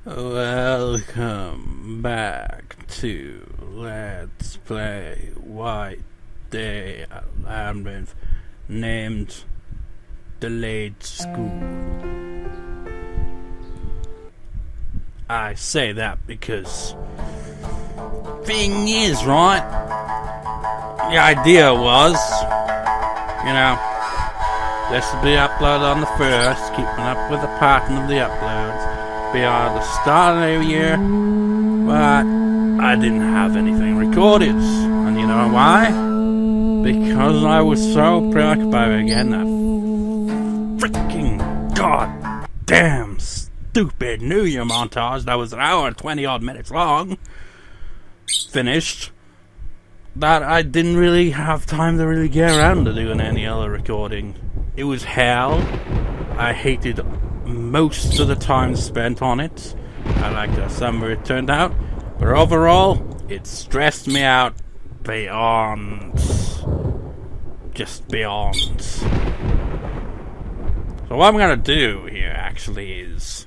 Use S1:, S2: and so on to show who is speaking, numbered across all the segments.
S1: Welcome back to Let's Play White Day Labyrinth, named Delayed School. I say that because thing is, right, the idea was, this will be uploaded on the 1st, keeping up with the pattern of the uploads. Be on the start of the new year, but I didn't have anything recorded, and you know why? Because I was so preoccupied with getting that freaking goddamn stupid New Year montage that was an hour and 20 odd minutes long finished, that I didn't really have time to really get around to doing any other recording. It was hell. I hated most of the time spent on it. I liked how some of it turned out, but overall it stressed me out beyond, just beyond. So what I'm gonna do here actually is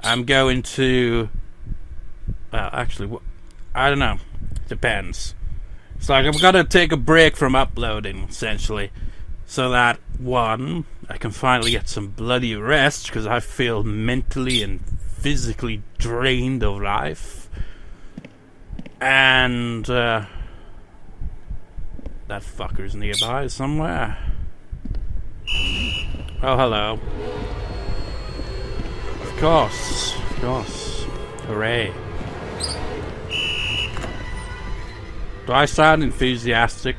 S1: I'm going to, well, actually, I don't know, depends. It's like I'm gonna take a break from uploading essentially, so that one, I can finally get some bloody rest, because I feel mentally and physically drained of life. And that fucker's nearby somewhere. Oh, hello. Of course. Hooray. Do I sound enthusiastic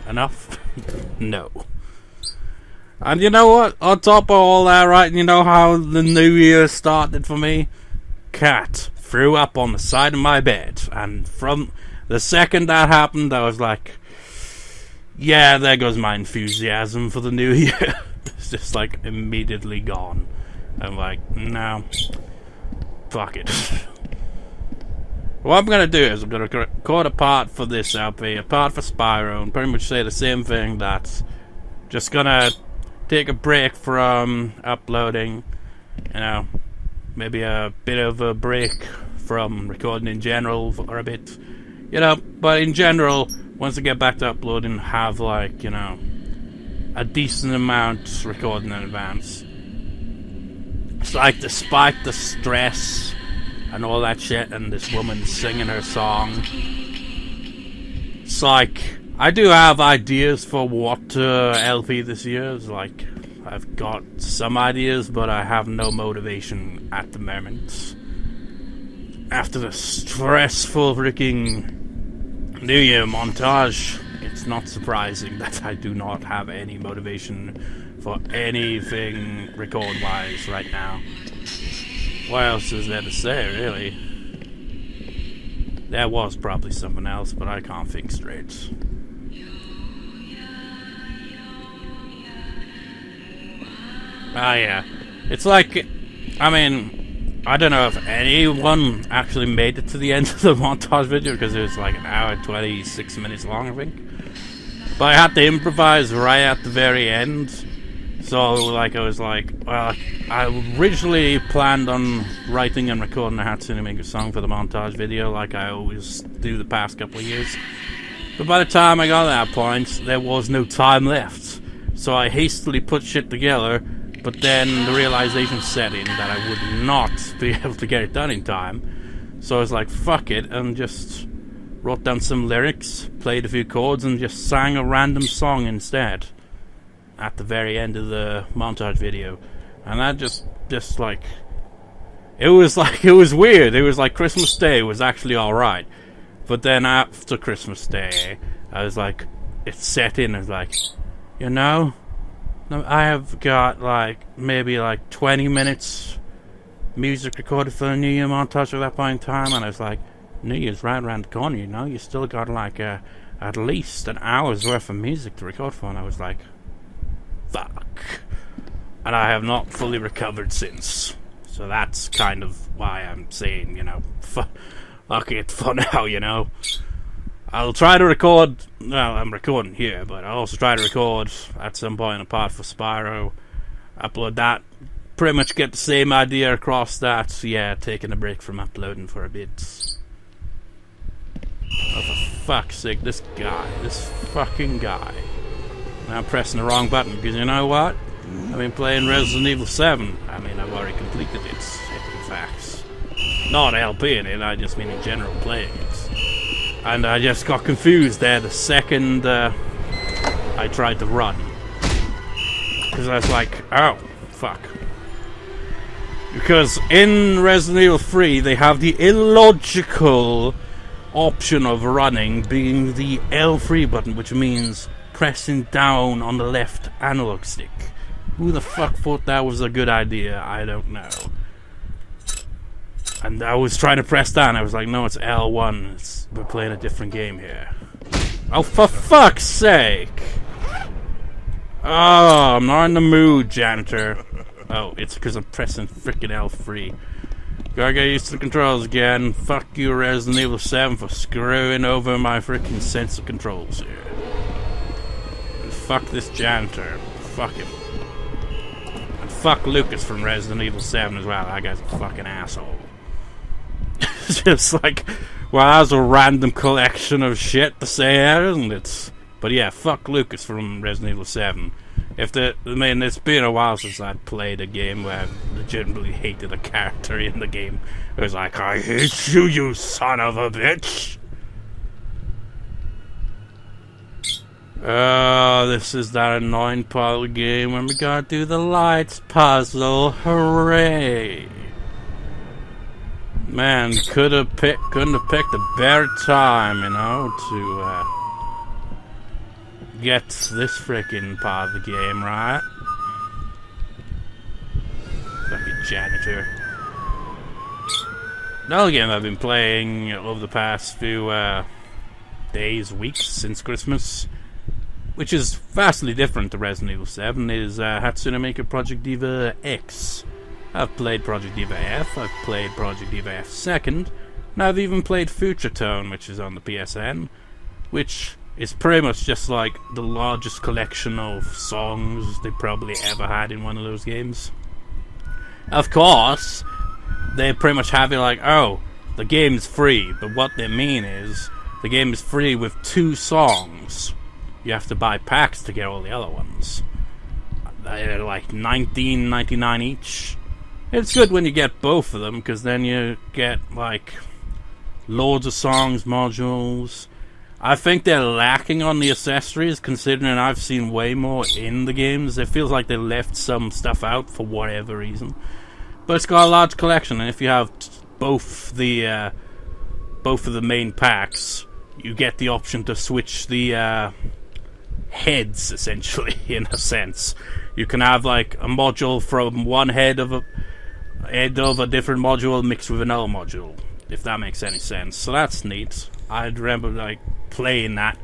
S1: enough? No. And you know what? On top of all that, right, you know how the new year started for me? Cat threw up on the side of my bed. And from the second that happened, I was like, yeah, there goes my enthusiasm for the new year. It's just like immediately gone. I'm like, no, fuck it. What I'm going to do is I'm going to record a part for this LP, a part for Spyro, and pretty much say the same thing. That's just going to take a break from uploading, maybe a bit of a break from recording in general for a bit, but in general, once I get back to uploading, have like, a decent amount recording in advance. It's like, despite the stress and all that shit, and this woman singing her song, it's like, I do have ideas for what LP this year is. Like, I've got some ideas, but I have no motivation at the moment. After the stressful freaking New Year montage, it's not surprising that I do not have any motivation for anything record-wise right now. What else is there to say, really? There was probably something else, but I can't think straight. Ah, yeah. It's like, I mean, I don't know if anyone actually made it to the end of the montage video, because it was like an hour and 26 minutes long, I think. But I had to improvise right at the very end. So, like, I was like, well, I originally planned on writing and recording a Hatsune Miku song for the montage video, like I always do the past couple of years. But by the time I got to that point, there was no time left. So I hastily put shit together, but then the realization set in that I would not be able to get it done in time. So I was like, fuck it, and just wrote down some lyrics, played a few chords, and just sang a random song instead at the very end of the montage video. And that just like, it was weird. It was like Christmas Day was actually alright, but then after Christmas Day, I was like, it set in. I was like, I have got like maybe like 20 minutes music recorded for the New Year montage at that point in time, and I was like, New Year's right around the corner, you still got like at least an hour's worth of music to record for. And I was like, fuck. And I have not fully recovered since. So that's kind of why I'm saying, fuck it for now, I'll try to record, well, I'm recording here, but I'll also try to record at some point a part for Spyro, upload that pretty much get the same idea across that. So yeah, taking a break from uploading for a bit. Oh, for fuck's sake, this fucking guy. Now I'm pressing the wrong button, because you know what? I've been playing Resident Evil 7. I mean, I've already completed it, in fact. Not LP in it, I just mean in general playing it. And I just got confused there the second I tried to run. Because I was like, oh, fuck. Because in Resident Evil 3, they have the illogical option of running being the L3 button, which means pressing down on the left analog stick. Who the fuck thought that was a good idea? I don't know. And I was trying to press down. I was like, no, it's L1. We're playing a different game here. Oh, for fuck's sake! Oh, I'm not in the mood, janitor. Oh, it's because I'm pressing freaking L3. Gotta get used to the controls again. Fuck you, Resident Evil 7, for screwing over my freaking sense of controls here. And fuck this janitor. Fuck him. And fuck Lucas from Resident Evil 7 as well. That guy's a fucking asshole. It's just like, well, that was a random collection of shit to say there, isn't it? But yeah, fuck Lucas from Resident Evil 7. I mean, it's been a while since I'd played a game where I legitimately hated a character in the game. It was like, I hate you, you son of a bitch! Oh, this is that annoying part of the game when we gotta do the lights puzzle. Hooray! Man, couldn't have picked a better time, you know, to get this freaking part of the game right. Fucking janitor. Another game I've been playing over the past few days, weeks since Christmas, which is vastly different to Resident Evil 7, is Hatsune Miku Project Diva X. I've played Project Diva F, I've played Project Diva F Second, and I've even played Future Tone, which is on the PSN, which is pretty much just like the largest collection of songs they probably ever had in one of those games. Of course, they pretty much have it like, oh, the game's free, but what they mean is, the game is free with 2 songs. You have to buy packs to get all the other ones. They're like $19.99 each. It's good when you get both of them, because then you get like loads of songs, modules. I think they're lacking on the accessories, considering I've seen way more in the games. It feels like they left some stuff out for whatever reason. But it's got a large collection, and if you have both of the main packs, you get the option to switch the heads, essentially, in a sense. You can have like a module from one head of a different module mixed with another module, if that makes any sense. So that's neat. I remember like playing that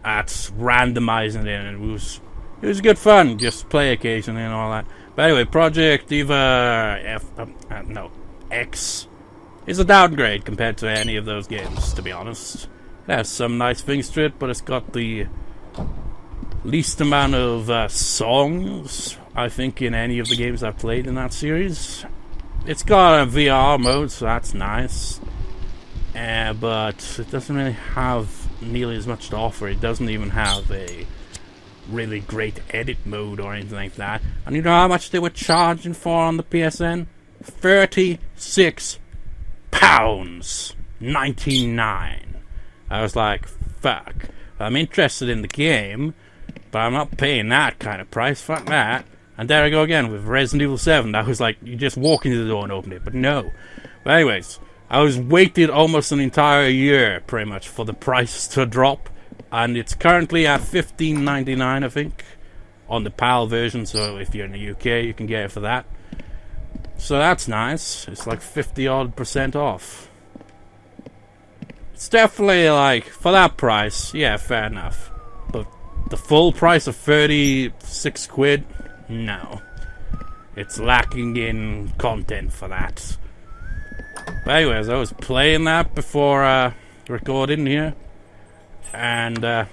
S1: at randomizing it, and it was good fun. Just play occasionally and all that. But anyway, Project Diva X is a downgrade compared to any of those games, to be honest. It has some nice things to it, but it's got the least amount of songs, I think, in any of the games I've played in that series. It's got a VR mode, so that's nice. But it doesn't really have nearly as much to offer. It doesn't even have a really great edit mode or anything like that. And you know how much they were charging for on the PSN? £36. 99. I was like, fuck. I'm interested in the game, but I'm not paying that kind of price. Fuck that. And there I go again with Resident Evil 7. I was like, you just walk into the door and open it. But no. But anyways, I was waited almost an entire year, pretty much, for the price to drop. And it's currently at $15.99, I think, on the PAL version. So if you're in the UK, you can get it for that. So that's nice. It's like 50% off. It's definitely like, for that price, yeah, fair enough. But the full price of 36 quid, no. It's lacking in content for that. But anyways, I was playing that before recording here. And I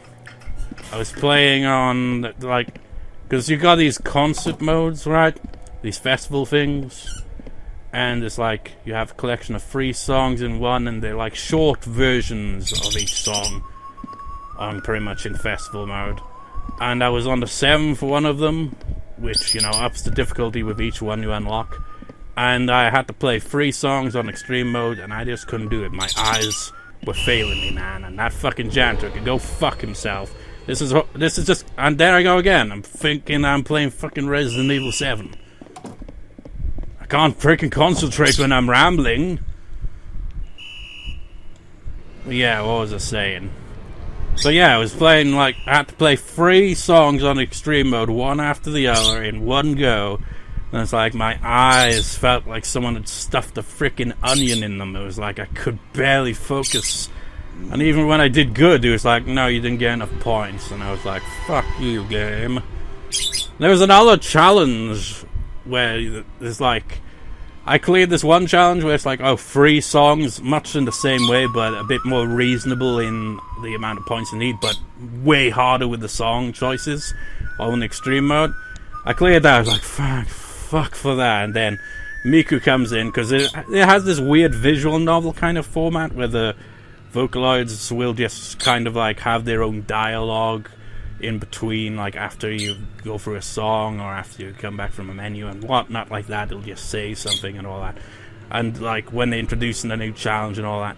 S1: was playing on, like, because you got these concert modes, right? these festival things, and it's like you have a collection of 3 songs in one, and they're like short versions of each song on pretty much in festival mode. And I was on the 7th one of them, which, you know, ups the difficulty with each one you unlock. And I had to play 3 songs on extreme mode, and I just couldn't do it. My eyes were failing me, man, and that fucking janitor could go fuck himself. This is just, and there I go again. I'm thinking I'm playing fucking Resident Evil 7. I can't freaking concentrate when I'm rambling. But yeah, what was I saying? So yeah, I was playing, like, I had to play 3 songs on extreme mode, one after the other, in one go. And it's like my eyes felt like someone had stuffed a freaking onion in them. It was like I could barely focus. And even when I did good, it was like, no, you didn't get enough points. And I was like, fuck you, game. There was another challenge where there's like, I cleared this one challenge where it's like, oh, 3 songs, much in the same way, but a bit more reasonable in the amount of points you need, but way harder with the song choices on extreme mode. I cleared that. I was like, fuck for that. And then Miku comes in, because it has this weird visual novel kind of format where the Vocaloids will just kind of like have their own dialogue in between, like after you go through a song or after you come back from a menu and whatnot like that. They'll just say something and all that. And like when they introduce a new challenge and all that.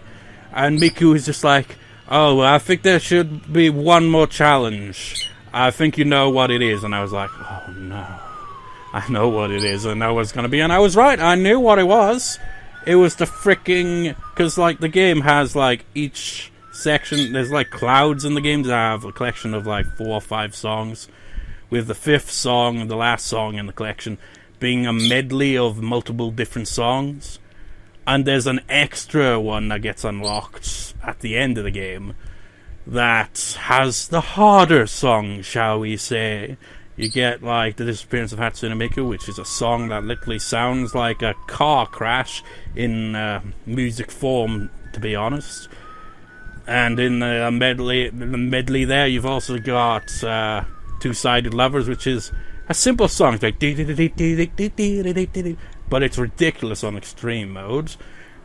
S1: And Miku is just like, oh, well, I think there should be one more challenge. I think you know what it is. And I was like, oh no. I know what it is. I know what it's going to be. And I was right. I knew what it was. It was the freaking... Because, like, the game has, like, each section... There's, like, clouds in the game that have a collection of, like, 4 or 5 songs. With the 5th song and the last song in the collection being a medley of multiple different songs. And there's an extra one that gets unlocked at the end of the game that has the harder song, shall we say. You get, like, The Disappearance of Hatsune Miku, which is a song that literally sounds like a car crash in music form, to be honest. And in the medley there, you've also got Two-Sided Lovers, which is a simple song. It's like... But it's ridiculous on extreme modes.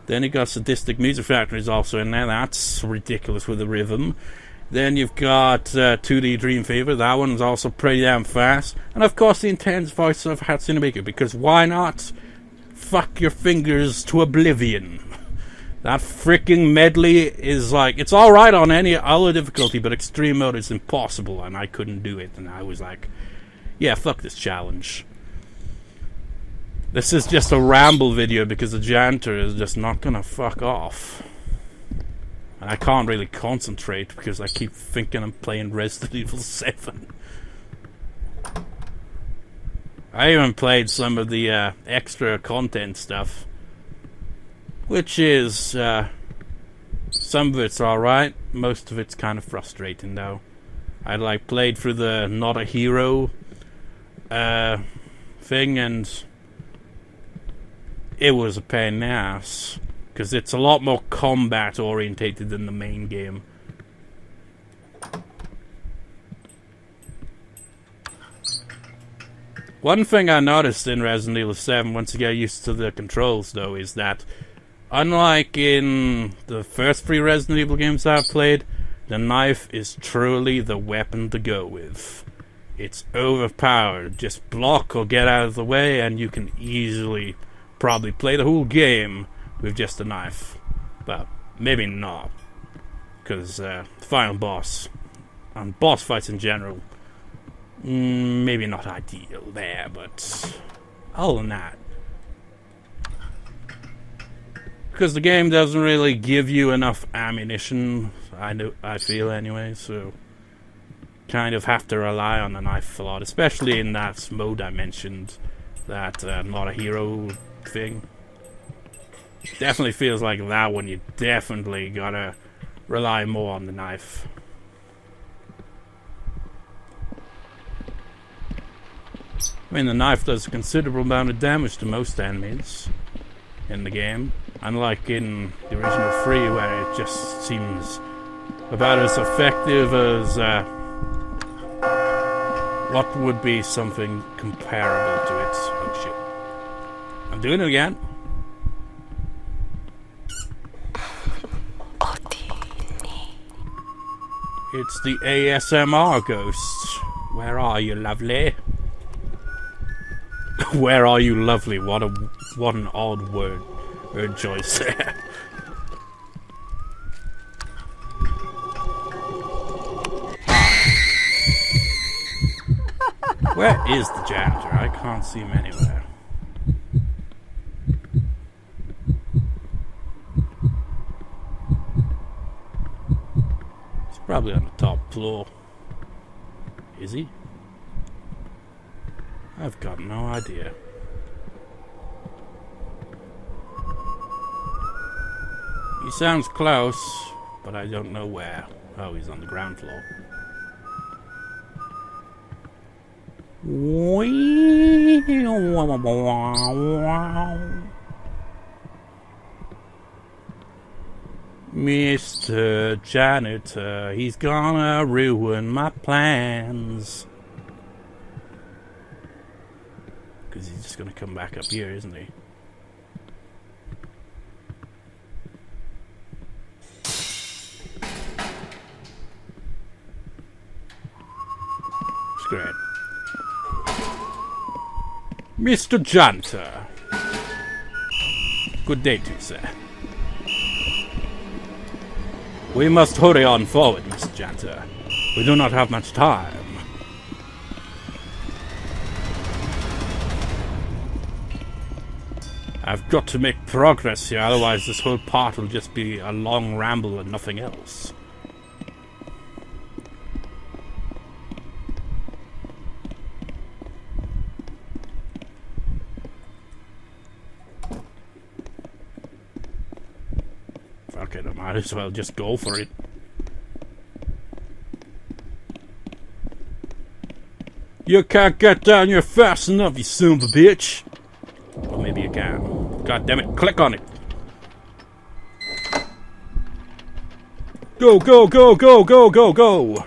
S1: Then you got Sadistic Music Factory is also in there. That's ridiculous with the rhythm. Then you've got 2D Dream Fever. That one's also pretty damn fast. And of course the intense voice of Hatsune Miku, because why not? Fuck your fingers to oblivion. That freaking medley is like, it's alright on any other difficulty, but extreme mode is impossible, and I couldn't do it. And I was like, yeah, fuck this challenge. This is just a ramble video because the janitor is just not gonna fuck off. And I can't really concentrate because I keep thinking I'm playing Resident Evil 7. I even played some of the extra content stuff, which is some of it's alright, most of it's kind of frustrating though. I like played through the Not a Hero thing, and it was a pain in the ass. Because it's a lot more combat orientated than the main game. One thing I noticed in Resident Evil 7, once you get used to the controls though, is that unlike in the first 3 Resident Evil games I've played, the knife is truly the weapon to go with. It's overpowered. Just block or get out of the way and you can easily probably play the whole game with just a knife. But maybe not, because the final boss and boss fights in general, maybe not ideal there, but other than that, because the game doesn't really give you enough ammunition, I feel anyway, so kind of have to rely on the knife a lot, especially in that mode I mentioned, that Not a Hero thing. Definitely feels like that one, you definitely gotta rely more on the knife. I mean, the knife does a considerable amount of damage to most enemies in the game, unlike in the original 3 where it just seems about as effective as what would be something comparable to it. Oh shit. I'm doing it again. It's the ASMR ghost. Where are you, lovely? Where are you, lovely? What an odd word choice there. Where is the janitor? I can't see him anywhere. He's probably on the top floor. Is he? I've got no idea. He sounds close, but I don't know where. Oh, he's on the ground floor. Mr. Janitor, he's gonna ruin my plans. Because he's just gonna come back up here, isn't he? It's great. Mr. Janitor. Good day to you, sir. We must hurry on forward, Mr. Janitor. We do not have much time. I've got to make progress here, otherwise this whole part will just be a long ramble and nothing else. Fuck it, I might as well just go for it. You can't get down here fast enough, you son of a bitch. Or maybe you can. God damn it, click on it. Go, go, go, go, go, go, go.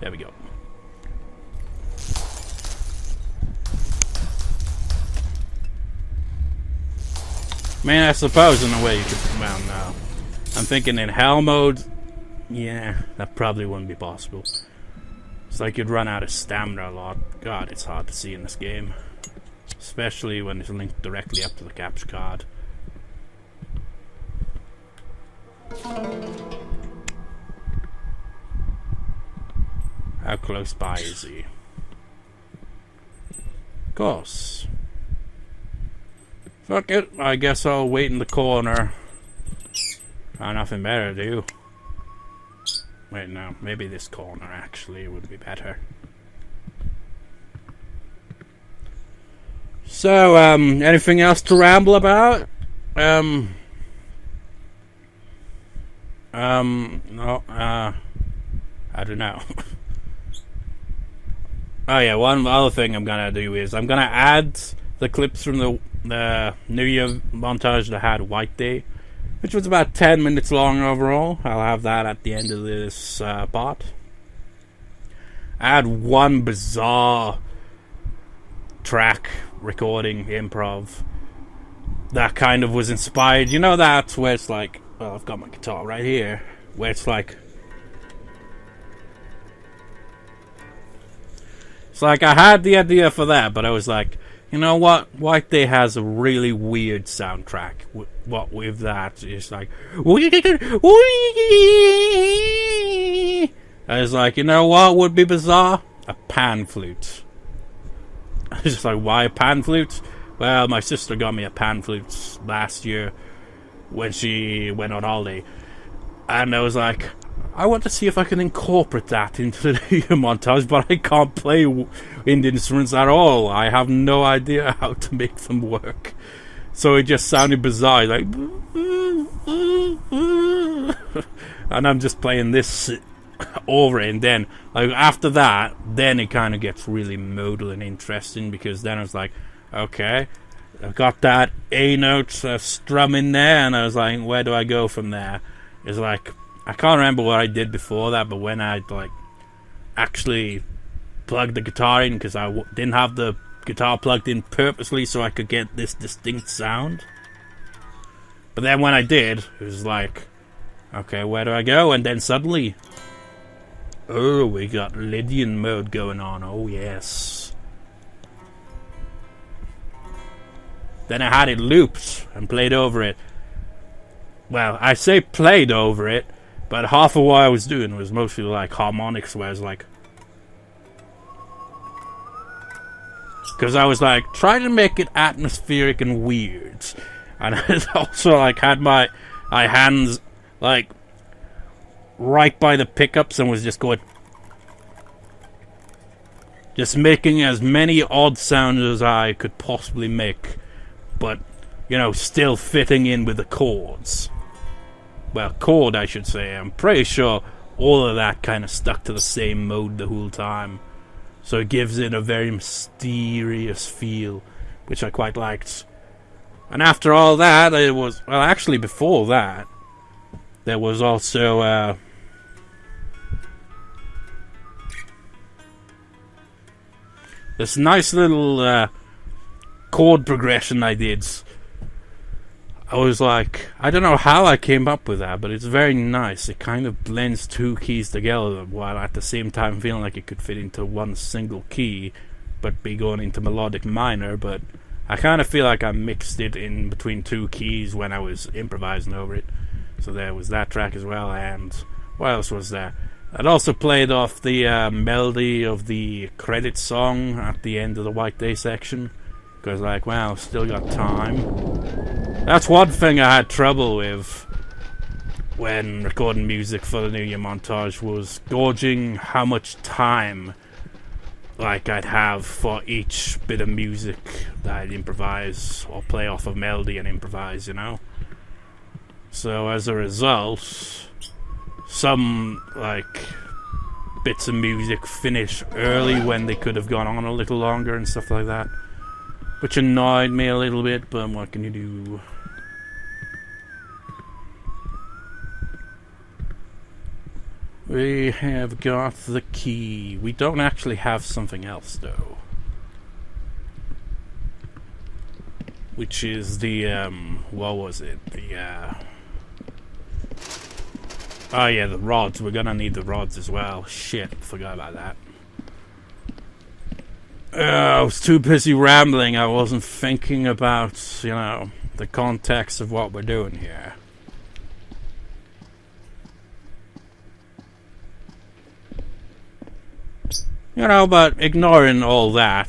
S1: There we go. Man, I suppose in a way you could come out now. I'm thinking in hell mode, yeah, that probably wouldn't be possible. It's like you'd run out of stamina a lot. God, it's hard to see in this game. Especially when it's linked directly up to the capture card. How close by is he? Of course. Fuck it, I guess I'll wait in the corner. Nothing better to do. Wait, no, maybe this corner actually would be better. So, anything else to ramble about? No, I don't know. Oh yeah, one other thing I'm gonna do is I'm gonna add the clips from the New Year montage that had White Day, which was about 10 minutes long overall. I'll have that at the end of this part. I had one bizarre track recording improv that kind of was inspired. You know that where it's like, well, I've got my guitar right here, where it's like I had the idea for that, but I was like, you know what? White Day has a really weird soundtrack. What with that? It's like, I was like, you know what would be bizarre? A pan flute. I was just like, why a pan flute? Well, my sister got me a pan flute last year when she went on holiday, and I was like, I want to see if I can incorporate that into the montage, but I can't play wind instruments at all. I have no idea how to make them work. So it just sounded bizarre, like, and I'm just playing this over it, and then, like, after that, then it kind of gets really modal and interesting, because then I was like, okay, I've got that A note strum in there, and I was like, where do I go from there? It's like, I can't remember what I did before that, but when I like actually plugged the guitar in, because I didn't have the guitar plugged in purposely so I could get this distinct sound. But then when I did, it was like, okay, where do I go? And then suddenly, oh, we got Lydian mode going on. Oh, yes. Then I had it looped and played over it. Well, I say played over it, but half of what I was doing was mostly like harmonics, where I was like, because I was like trying to make it atmospheric and weird, and I also like had my hands like right by the pickups and was just going, just making as many odd sounds as I could possibly make, but you know, still fitting in with the chords. Well, chord I should say. I'm pretty sure all of that kind of stuck to the same mode the whole time. So it gives it a very mysterious feel, which I quite liked. And after all that, it was... Well, actually, before that, there was also... this nice little chord progression I did. I was like, I don't know how I came up with that, but it's very nice. It kind of blends two keys together while at the same time feeling like it could fit into one single key, but be going into melodic minor. But I kind of feel like I mixed it in between two keys when I was improvising over it. So there was that track as well. And what else was there? I'd also played off the melody of the credits song at the end of the White Day section. Because like, wow, still got time. That's one thing I had trouble with when recording music for the New Year montage, was gauging how much time like I'd have for each bit of music that I'd improvise or play off of melody and improvise, you know. So as a result, some like bits of music finish early when they could have gone on a little longer and stuff like that, which annoyed me a little bit, but what can you do? We have got the key. We don't actually have something else, though. Which is the, what was it? The, oh yeah, the rods. We're gonna need the rods as well. Shit, forgot about that. I was too busy rambling. I wasn't thinking about, you know, the context of what we're doing here. You know, but ignoring all that,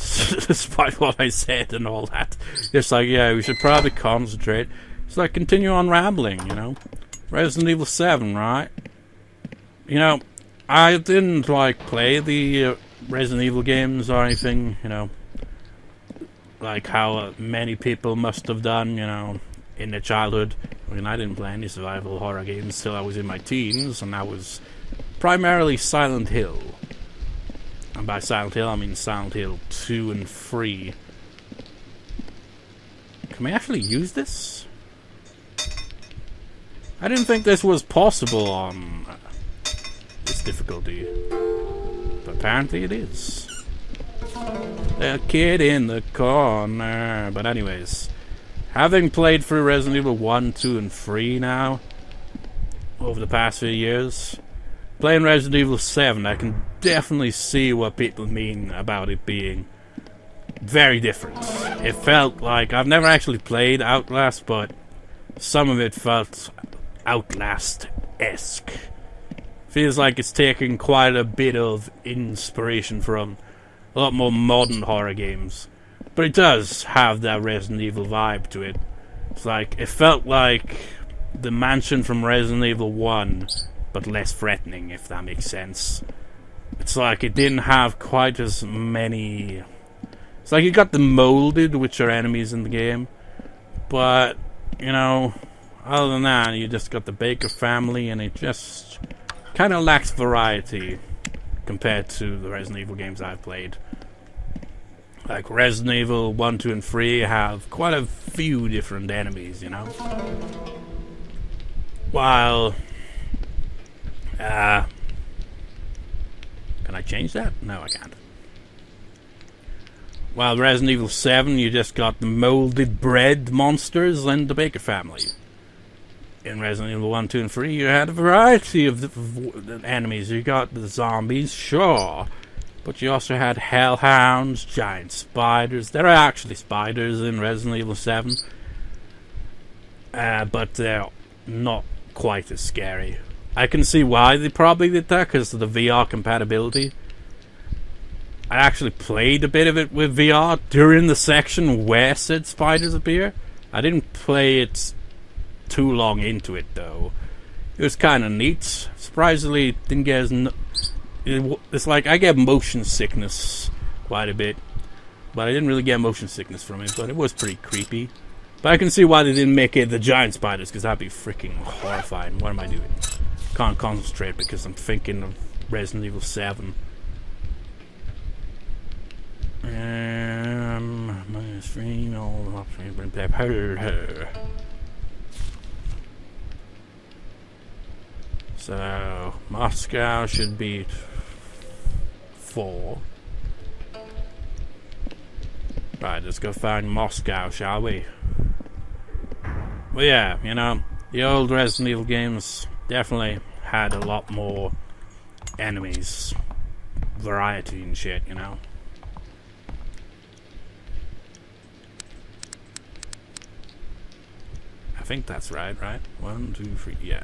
S1: despite what I said and all that, it's like, yeah, we should probably concentrate. It's like, continue on rambling, you know? Resident Evil 7, right? You know, I didn't, like, play the Resident Evil games or anything, you know, like how many people must have done, you know, in their childhood. I mean, I didn't play any survival horror games till I was in my teens, and that was primarily Silent Hill. And by Silent Hill, I mean Silent Hill 2 and 3. Can we actually use this? I didn't think this was possible on this difficulty. But apparently it is. The kid in the corner. But anyways, having played through Resident Evil 1, 2, and 3 now, over the past few years, playing Resident Evil 7, I can definitely see what people mean about it being very different. It felt like, I've never actually played Outlast, but some of it felt Outlast-esque. Feels like it's taking quite a bit of inspiration from a lot more modern horror games. But it does have that Resident Evil vibe to it. It's like, it felt like the mansion from Resident Evil 1, but less threatening, if that makes sense. It's like it didn't have quite as many... It's like you got the molded, which are enemies in the game, but, you know, other than that, you just got the Baker family, and it just kind of lacks variety compared to the Resident Evil games I've played. Like Resident Evil 1, 2, and 3 have quite a few different enemies, you know? While... can I change that? No, I can't. While Resident Evil 7, you just got the molded bread monsters and the Baker family. In Resident Evil 1, 2, and 3, you had a variety of enemies. You got the zombies, sure, but you also had hellhounds, giant spiders. There are actually spiders in Resident Evil 7, but they're not quite as scary. I can see why they probably did that, because of the VR compatibility. I actually played a bit of it with VR during the section where said spiders appear. I didn't play it too long into it, though. It was kind of neat. Surprisingly, didn't get as... It's like, I get motion sickness quite a bit. But I didn't really get motion sickness from it, but it was pretty creepy. But I can see why they didn't make it the giant spiders, because that'd be freaking horrifying. What am I doing? Can't concentrate because I'm thinking of Resident Evil 7. My screen, all so Moscow should be 4. Right, let's go find Moscow, shall we? Well, yeah, you know, the old Resident Evil games definitely had a lot more enemies, variety and shit, you know. I think that's right? 1, 2, 3, yeah.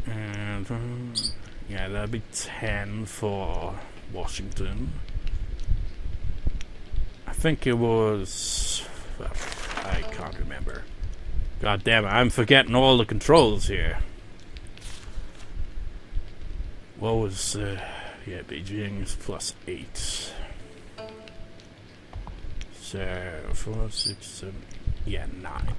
S1: And, yeah, that'd be 10 for Washington. I think it was... I can't remember. God damn it, I'm forgetting all the controls here. What was... yeah, Beijing's plus 8. So, 4, 6, 7... yeah, 9.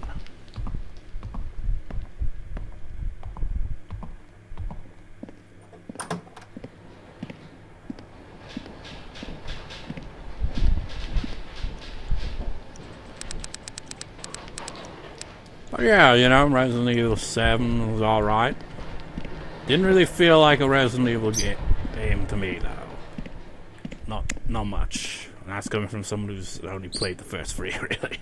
S1: But yeah, you know, Resident Evil 7 was alright. Didn't really feel like a Resident Evil game to me, though. Not much. And that's coming from someone who's only played the first 3, really.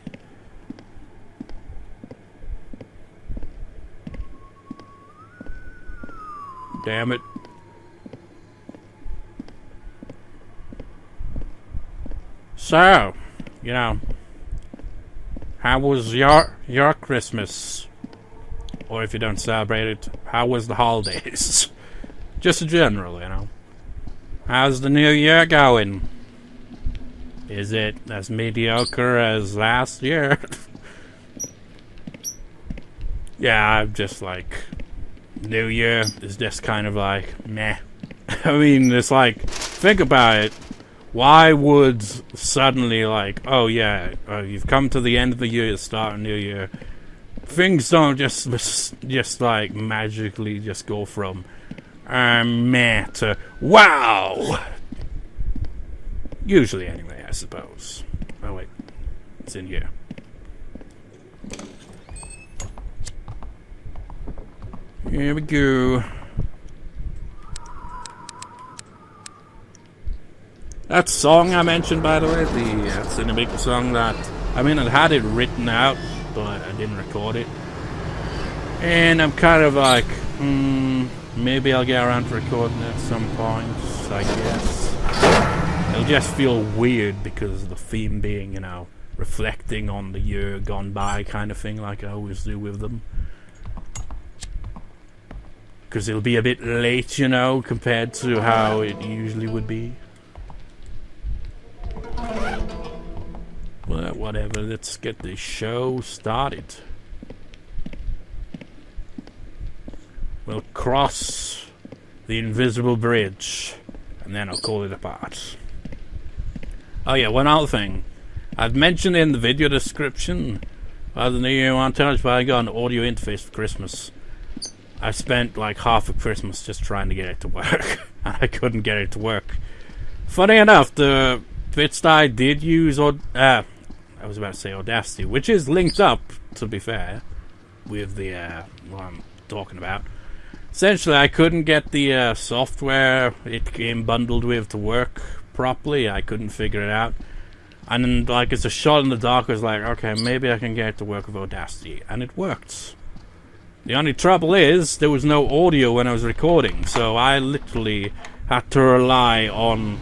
S1: Damn it. So, you know, how was your Christmas? Or if you don't celebrate it, how was the holidays? Just in general, you know. How's the new year going? Is it as mediocre as last year? Yeah, I'm just like... New Year is just kind of like, meh. I mean, it's like, think about it. Why would suddenly, like, oh yeah, you've come to the end of the year, start a new year. Things don't just like magically just go from meh to wow. Usually, anyway, I suppose. Oh wait, it's in here. Here we go. That song I mentioned, by the way, the Cinemaker song that... I mean, I had it written out, but I didn't record it. And I'm kind of like, maybe I'll get around to recording it at some point, I guess. It'll just feel weird because of the theme being, you know, reflecting on the year gone by kind of thing, like I always do with them. Because it'll be a bit late, you know, compared to how it usually would be. Well, whatever, let's get the show started. We'll cross the invisible bridge, and then I'll call it a part. Oh yeah, one other thing. I've mentioned in the video description the New Year montage, but I got an audio interface for Christmas. I spent like half of Christmas just trying to get it to work, and I couldn't get it to work. Funny enough, the bits that I did use, I was about to say Audacity, which is linked up, to be fair, with the what I'm talking about. Essentially, I couldn't get the software it came bundled with to work properly. I couldn't figure it out. And then, like, it's a shot in the dark. I was like, okay, maybe I can get it to work with Audacity. And it worked. The only trouble is, there was no audio when I was recording. So I literally had to rely on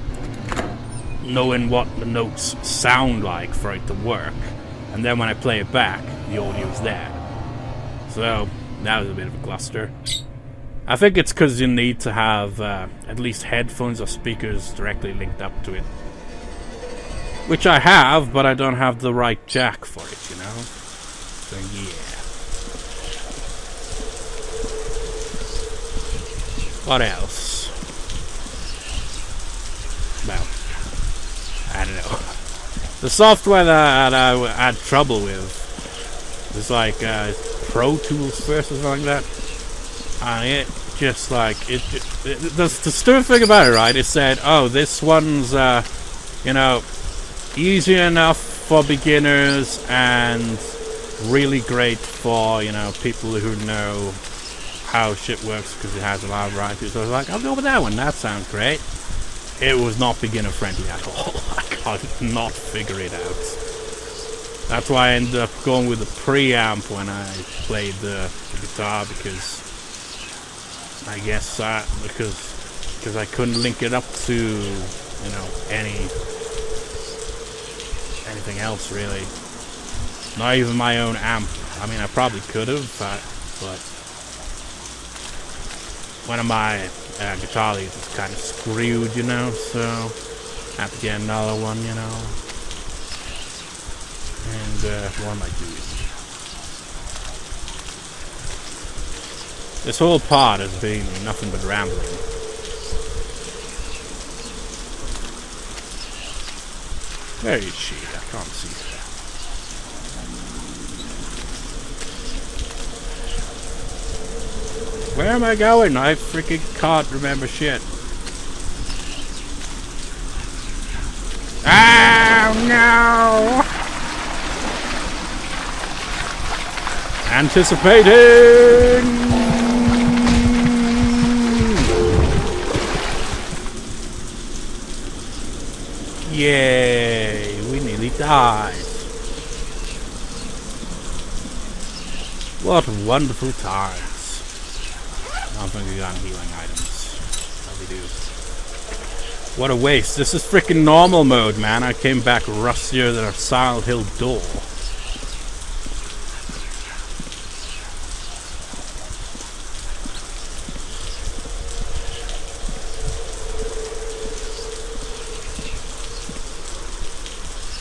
S1: knowing what the notes sound like for it to work. And then when I play it back, the audio's there. So, that was a bit of a cluster. I think it's because you need to have at least headphones or speakers directly linked up to it. Which I have, but I don't have the right jack for it, you know? So, yeah. What else? Well, I don't know. The software that I had trouble with was like Pro Tools first or something like that. And it just like, the stupid thing about it, right? It said, oh, this one's, you know, easy enough for beginners and really great for, you know, people who know how shit works because it has a lot of variety. So I was like, I'll go with that one. That sounds great. It was not beginner friendly at all. I could not figure it out. That's why I ended up going with the preamp when I played the guitar, because I guess because I couldn't link it up to, you know, anything else really. Not even my own amp. I mean, I probably could have, but one of my guitar leads is kind of screwed, you know, so I have to get another one, you know. And what am I doing? This whole part has been nothing but rambling. Where is she? I can't see her. Where am I going? I freaking can't remember shit. Oh no! Anticipating! Yay! We nearly died. What wonderful times. I don't think we got healing items. Probably do. What a waste. This is freaking normal mode, man. I came back rustier than a Silent Hill door.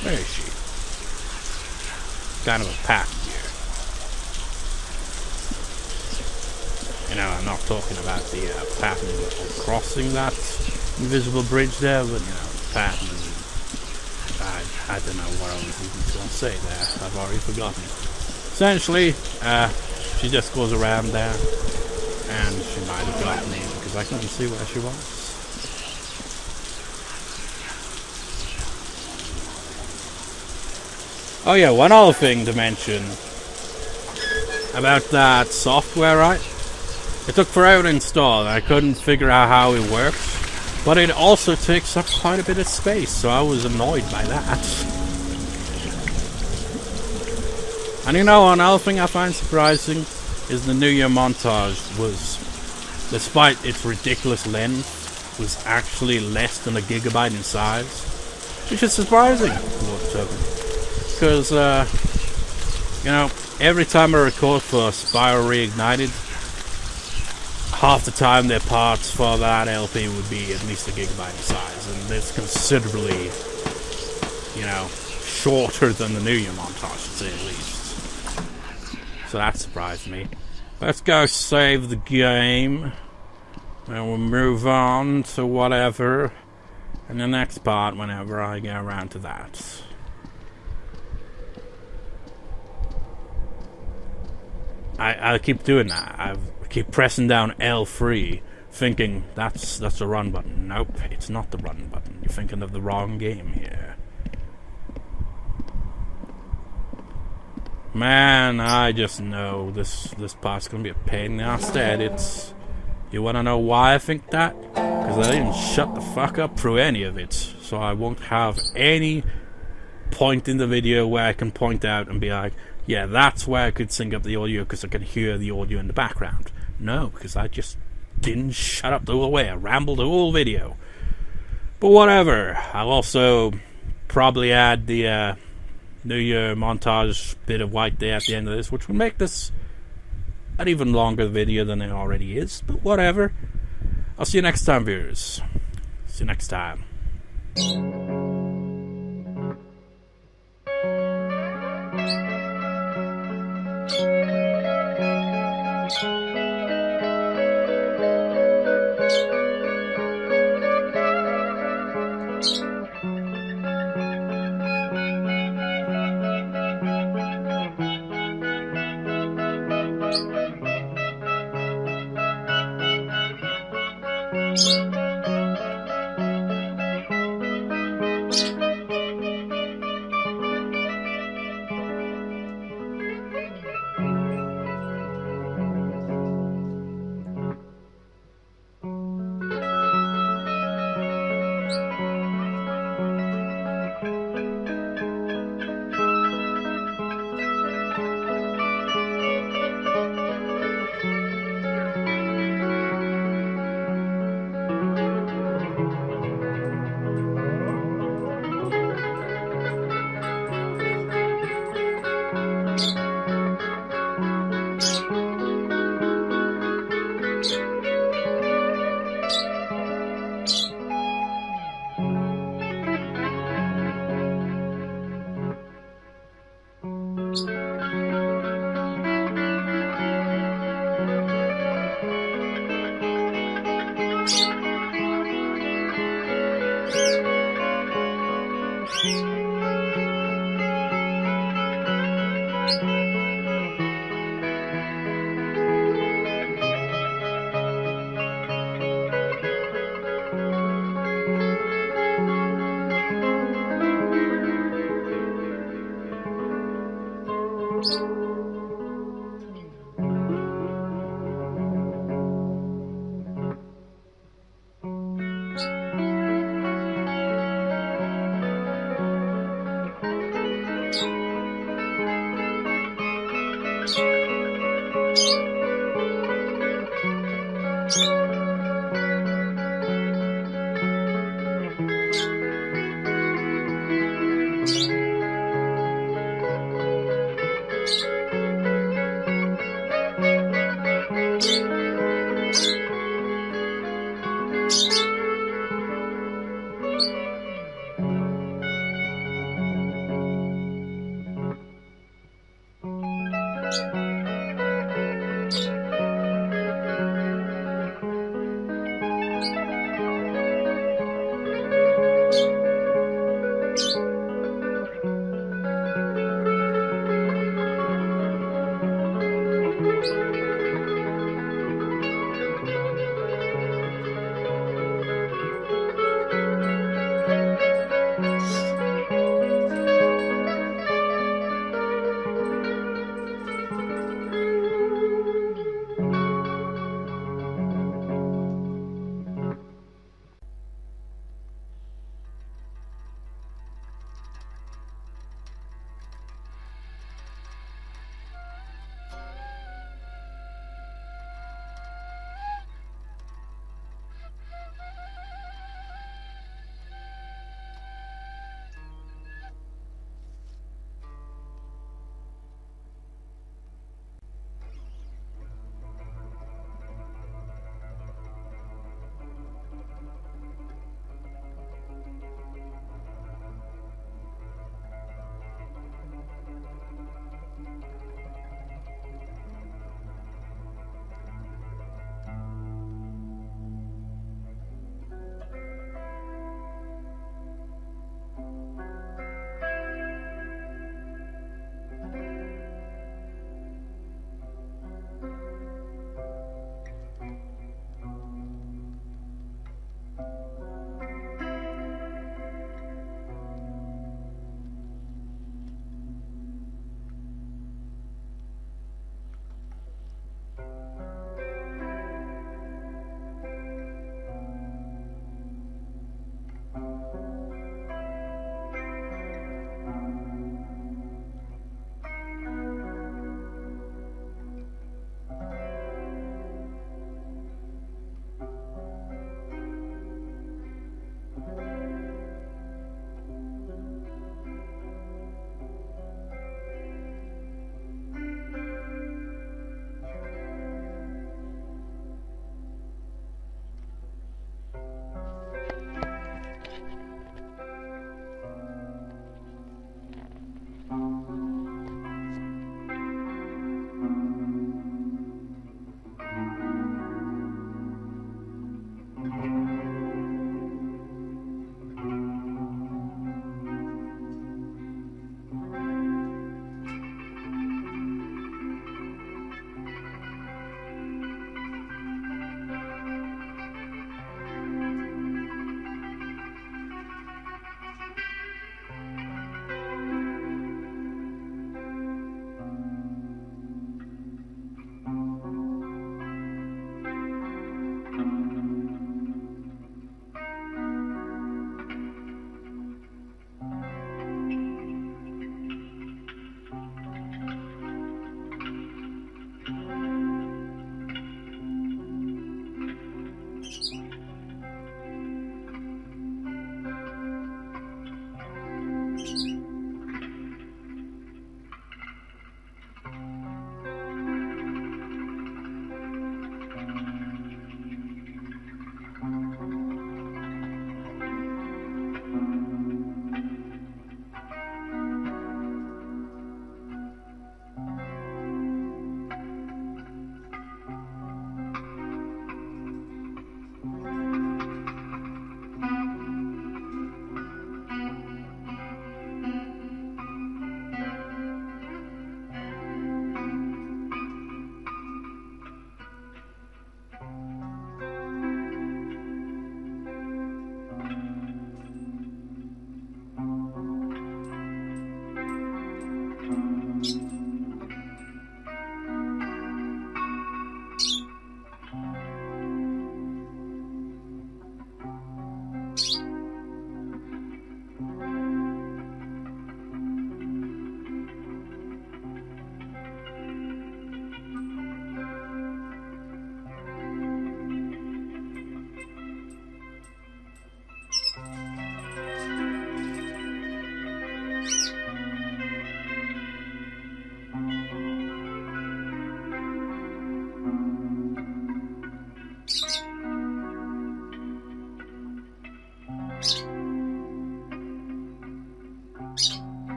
S1: Where is she? Kind of a path here. You know, I'm not talking about the pattern of crossing that invisible bridge there, but, you know, the pattern. I don't know what I was even going to say there. I've already forgotten. Essentially, she just goes around there, and she might have gotten in because I couldn't see where she was. Oh yeah, one other thing to mention about that software, right? It took forever to install, and I couldn't figure out how it works. But it also takes up quite a bit of space, so I was annoyed by that. And you know, another thing I find surprising is the New Year montage was, despite its ridiculous length, was actually less than a gigabyte in size. Which is surprising. Because, you know, every time I record for Spyro Reignited, half the time their parts for that LP would be at least a gigabyte in size, and it's considerably, you know, shorter than the New Year montage, to say at least. So that surprised me. Let's go save the game, and we'll move on to whatever in the next part whenever I get around to that. I keep doing that. I keep pressing down L3, thinking that's the run button. Nope, it's not the run button. You're thinking of the wrong game here. Man, I just know this part's gonna be a pain in the ass to edit. You wanna know why I think that? Because I didn't shut the fuck up through any of it. So I won't have any point in the video where I can point out and be like, yeah, that's where I could sync up the audio because I could hear the audio in the background. No, because I just didn't shut up the whole way. I rambled the whole video. But whatever. I'll also probably add the New Year montage bit of white day at the end of this, which will make this an even longer video than it already is. But whatever. I'll see you next time, viewers. See you next time.